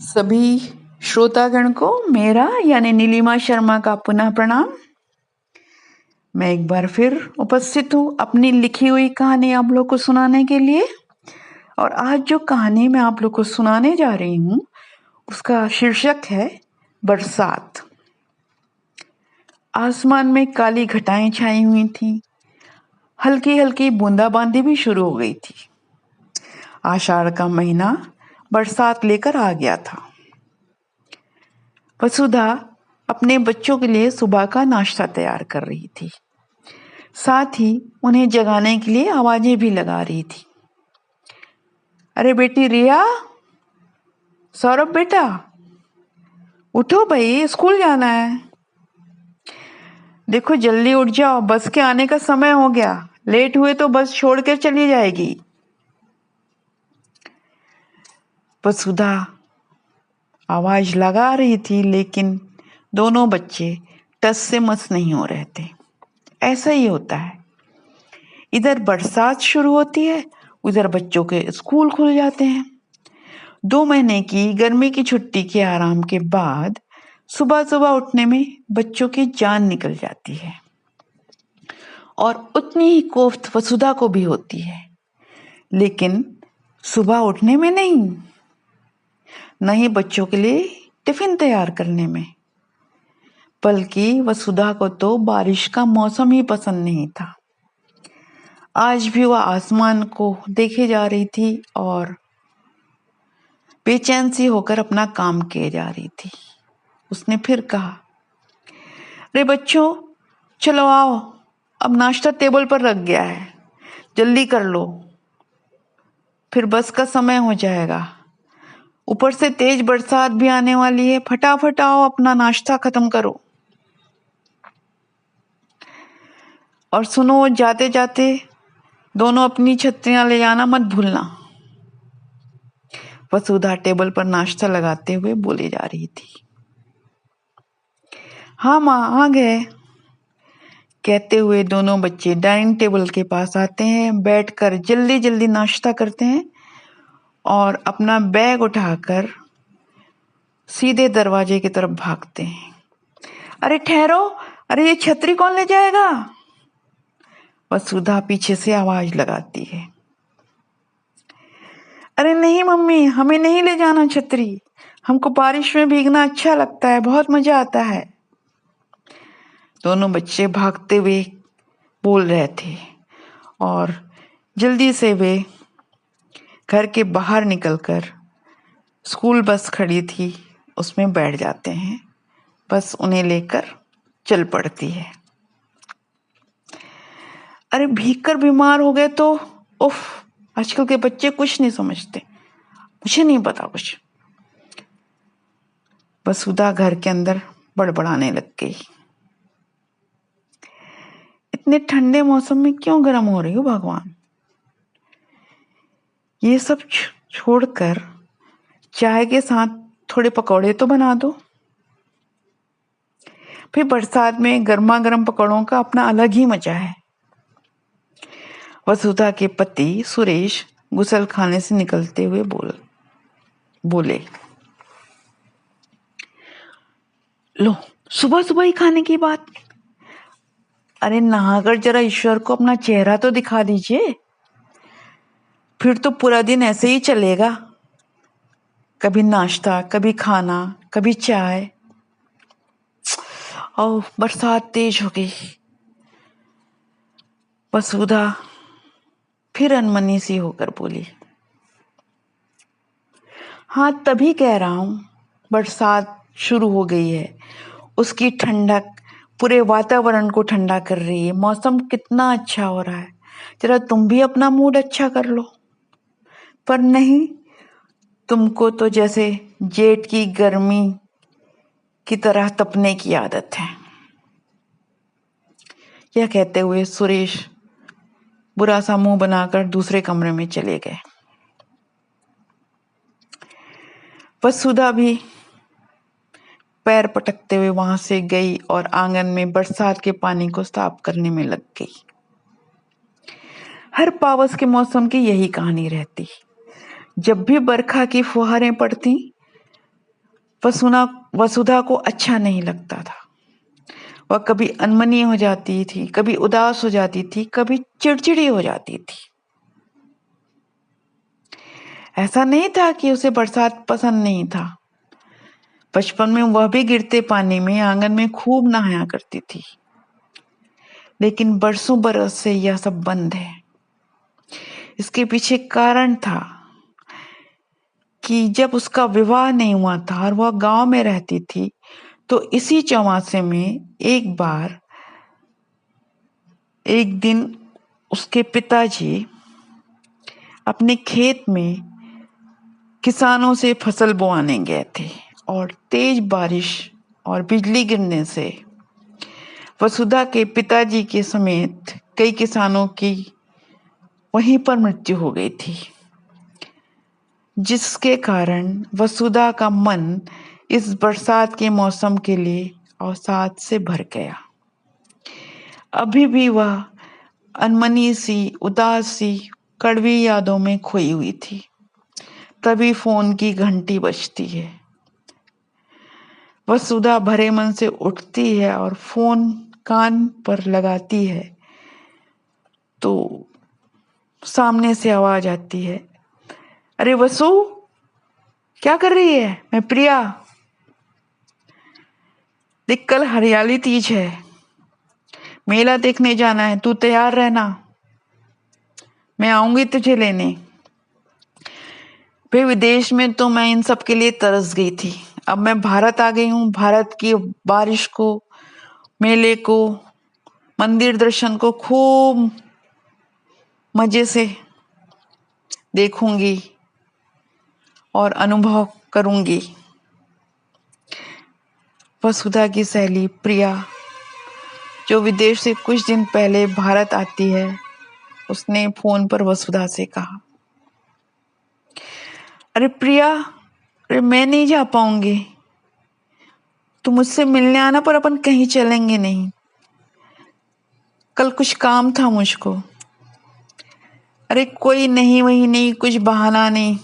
सभी श्रोतागण को मेरा यानी नीलिमा शर्मा का पुनः प्रणाम। मैं एक बार फिर उपस्थित हूँ अपनी लिखी हुई कहानी आप लोग को सुनाने के लिए। और आज जो कहानी मैं आप लोग को सुनाने जा रही हूँ उसका शीर्षक है बरसात। आसमान में काली घटाएं छाई हुई थीं। हल्की हल्की बूंदाबांदी भी शुरू हो गई थी। आषाढ़ का महीना बरसात लेकर आ गया था। वसुधा अपने बच्चों के लिए सुबह का नाश्ता तैयार कर रही थी। साथ ही उन्हें जगाने के लिए आवाजें भी लगा रही थी। अरे बेटी रिया, सौरभ बेटा, उठो भाई, स्कूल जाना है। देखो जल्दी उठ जाओ, बस के आने का समय हो गया। लेट हुए तो बस छोड़ कर चली जाएगी। वसुधा आवाज लगा रही थी लेकिन दोनों बच्चे टस से मस नहीं हो रहे थे। ऐसा ही होता है, इधर बरसात शुरू होती है, उधर बच्चों के स्कूल खुल जाते हैं। 2 महीने की गर्मी की छुट्टी के आराम के बाद सुबह सुबह उठने में बच्चों की जान निकल जाती है। और उतनी ही कोफ्त वसुधा को भी होती है, लेकिन सुबह उठने में नहीं बच्चों के लिए टिफिन तैयार करने में। बल्कि वसुधा को तो बारिश का मौसम ही पसंद नहीं था। आज भी वह आसमान को देखे जा रही थी और बेचैन सी होकर अपना काम किए जा रही थी। उसने फिर कहा, अरे बच्चों, चलो आओ, अब नाश्ता टेबल पर रख गया है, जल्दी कर लो, फिर बस का समय हो जाएगा। ऊपर से तेज बरसात भी आने वाली है, फटाफट आओ, अपना नाश्ता खत्म करो। और सुनो, जाते जाते दोनों अपनी छतरियां ले जाना मत भूलना। वसुधा टेबल पर नाश्ता लगाते हुए बोली जा रही थी। हाँ माँ, आ गए, कहते हुए दोनों बच्चे डाइनिंग टेबल के पास आते हैं, बैठकर जल्दी जल्दी नाश्ता करते हैं और अपना बैग उठाकर सीधे दरवाजे की तरफ भागते हैं। अरे ठहरो, अरे ये छतरी कौन ले जाएगा? वसुधा पीछे से आवाज लगाती है। अरे नहीं मम्मी, हमें नहीं ले जाना छतरी, हमको बारिश में भीगना अच्छा लगता है, बहुत मजा आता है। दोनों बच्चे भागते हुए बोल रहे थे और जल्दी से वे घर के बाहर निकलकर स्कूल बस खड़ी थी उसमें बैठ जाते हैं। बस उन्हें लेकर चल पड़ती है। अरे भीगकर बीमार हो गए तो उफ, आजकल के बच्चे कुछ नहीं समझते, मुझे नहीं पता कुछ। वसुधा घर के अंदर बड़बड़ाने लग गई। इतने ठंडे मौसम में क्यों गर्म हो रही हो भगवान? ये सब छोड़कर चाय के साथ थोड़े पकौड़े तो बना दो। फिर बरसात में गर्मा गर्म पकौड़ों का अपना अलग ही मजा है। वसुधा के पति सुरेश गुसल खाने से निकलते हुए बोले, लो, सुबह सुबह ही खाने की बात। अरे नहाकर जरा ईश्वर को अपना चेहरा तो दिखा दीजिए, फिर तो पूरा दिन ऐसे ही चलेगा, कभी नाश्ता, कभी खाना, कभी चाय। और बरसात तेज हो गई। वसुधा फिर अनमनी सी होकर बोली, हाँ तभी कह रहा हूं, बरसात शुरू हो गई है, उसकी ठंडक पूरे वातावरण को ठंडा कर रही है, मौसम कितना अच्छा हो रहा है, जरा तुम भी अपना मूड अच्छा कर लो। पर नहीं, तुमको तो जैसे जेठ की गर्मी की तरह तपने की आदत है। यह कहते हुए सुरेश बुरा सा मुंह बनाकर दूसरे कमरे में चले गए। वसुधा भी पैर पटकते हुए वहां से गई और आंगन में बरसात के पानी को साफ करने में लग गई। हर पावस के मौसम की यही कहानी रहती। जब भी बरखा की फुहारें पड़ती वसुधा को अच्छा नहीं लगता था। वह कभी अनमनी हो जाती थी, कभी उदास हो जाती थी, कभी चिड़चिड़ी हो जाती थी। ऐसा नहीं था कि उसे बरसात पसंद नहीं था। बचपन में वह भी गिरते पानी में आंगन में खूब नहाया करती थी। लेकिन बरसों बरस से यह सब बंद है। इसके पीछे कारण था कि जब उसका विवाह नहीं हुआ था और वह गांव में रहती थी, तो इसी चौमासे में एक दिन उसके पिताजी अपने खेत में किसानों से फसल बोआने गए थे और तेज बारिश और बिजली गिरने से वसुधा के पिताजी के समेत कई किसानों की वहीं पर मृत्यु हो गई थी, जिसके कारण वसुधा का मन इस बरसात के मौसम के लिए अवसाद से भर गया। अभी भी वह अनमनी सी, उदास सी, कड़वी यादों में खोई हुई थी। तभी फोन की घंटी बजती है। वसुधा भरे मन से उठती है और फोन कान पर लगाती है तो सामने से आवाज आती है, अरे वसु, क्या कर रही है? मैं प्रिया। देख, कल हरियाली तीज है, मेला देखने जाना है, तू तैयार रहना, मैं आऊंगी तुझे लेने। भाई, विदेश में तो मैं इन सब के लिए तरस गई थी। अब मैं भारत आ गई हूँ। भारत की बारिश को, मेले को, मंदिर दर्शन को खूब मजे से देखूंगी और अनुभव करूंगी। वसुधा की सहेली प्रिया, जो विदेश से कुछ दिन पहले भारत आती है, उसने फोन पर वसुधा से कहा, अरे प्रिया, अरे मैं नहीं जा पाऊंगी, तू मुझसे मिलने आना, पर अपन कहीं चलेंगे नहीं, कल कुछ काम था मुझको। अरे कोई नहीं, वही नहीं, कुछ बहाना नहीं,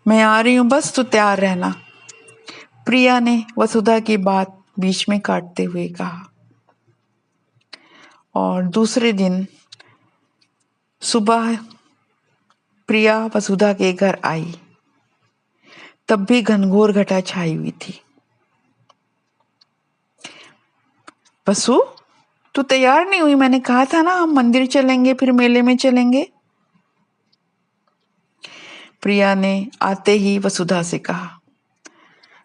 मैं आ रही हूं, बस तू तैयार रहना। प्रिया ने वसुधा की बात बीच में काटते हुए कहा। और दूसरे दिन सुबह प्रिया वसुधा के घर आई। तब भी घनघोर घटा छाई हुई थी। वसु, तू तैयार नहीं हुई? मैंने कहा था ना, हम मंदिर चलेंगे, फिर मेले में चलेंगे। प्रिया ने आते ही वसुधा से कहा,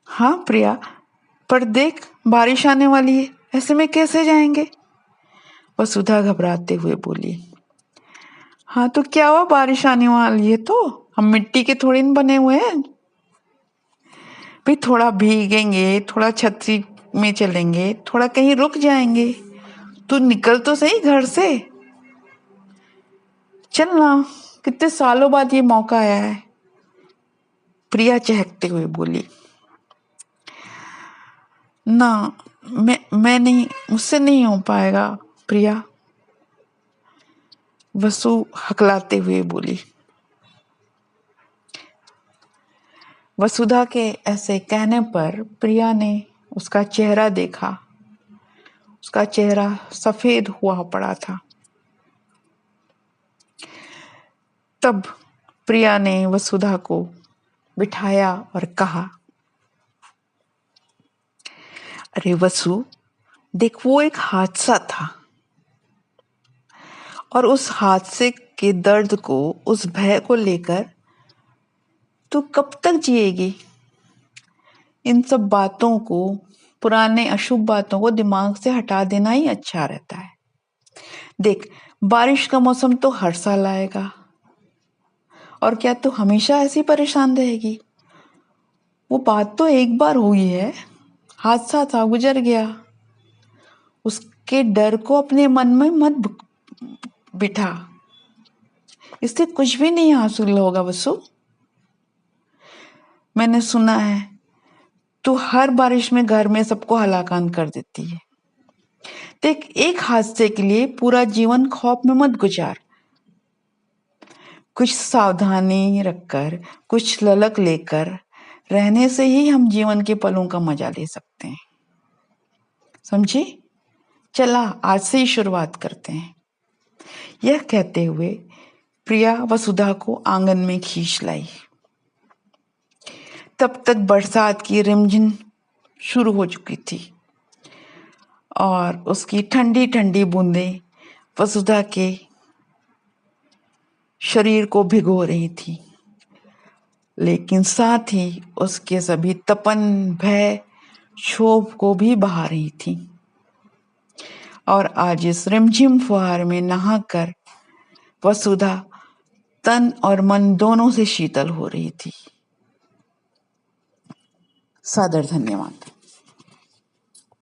हाँ प्रिया, पर देख, बारिश आने वाली है, ऐसे में कैसे जाएंगे? वसुधा घबराते हुए बोली, हाँ तो क्या हुआ, बारिश आने वाली है तो हम मिट्टी के थोड़ी न बने हुए हैं। भाई, थोड़ा भीगेंगे, थोड़ा छतरी में चलेंगे, थोड़ा कहीं रुक जाएंगे, तू निकल तो सही घर से, चल ना, कितने सालों बाद ये मौका आया है। प्रिया चहकते हुए बोली, ना, मैं नहीं, मुझसे नहीं हो पाएगा प्रिया। वसु हकलाते हुए बोली। वसुधा के ऐसे कहने पर प्रिया ने उसका चेहरा देखा। उसका चेहरा सफेद हुआ पड़ा था। तब प्रिया ने वसुधा को बिठाया और कहा, अरे वसु, देख, वो एक हादसा था और उस हादसे के दर्द को, उस भय को लेकर तू कब तक जिएगी? इन सब बातों को, पुराने अशुभ बातों को दिमाग से हटा देना ही अच्छा रहता है। देख, बारिश का मौसम तो हर साल आएगा, और क्या तू हमेशा ऐसी परेशान रहेगी? वो बात तो एक बार हुई है, हादसा था, गुजर गया। उसके डर को अपने मन में मत बिठा, इससे कुछ भी नहीं हासिल होगा वसु। मैंने सुना है तू हर बारिश में घर में सबको हलाकान कर देती है। देख, एक हादसे के लिए पूरा जीवन खौफ में मत गुजार। कुछ सावधानी रखकर, कुछ ललक लेकर रहने से ही हम जीवन के पलों का मजा ले सकते हैं। समझे? चला आज से ही शुरुआत करते हैं। यह कहते हुए प्रिया वसुधा को आंगन में खींच लाई। तब तक बरसात की रिमझिम शुरू हो चुकी थी और उसकी ठंडी ठंडी बूंदें वसुधा के शरीर को भिगो रही थी, लेकिन साथ ही उसके सभी तपन, भय, क्षोभ को भी बहा रही थी। और आज इस रिमझिम फुहार में नहाकर वसुधा तन और मन दोनों से शीतल हो रही थी। सादर धन्यवाद।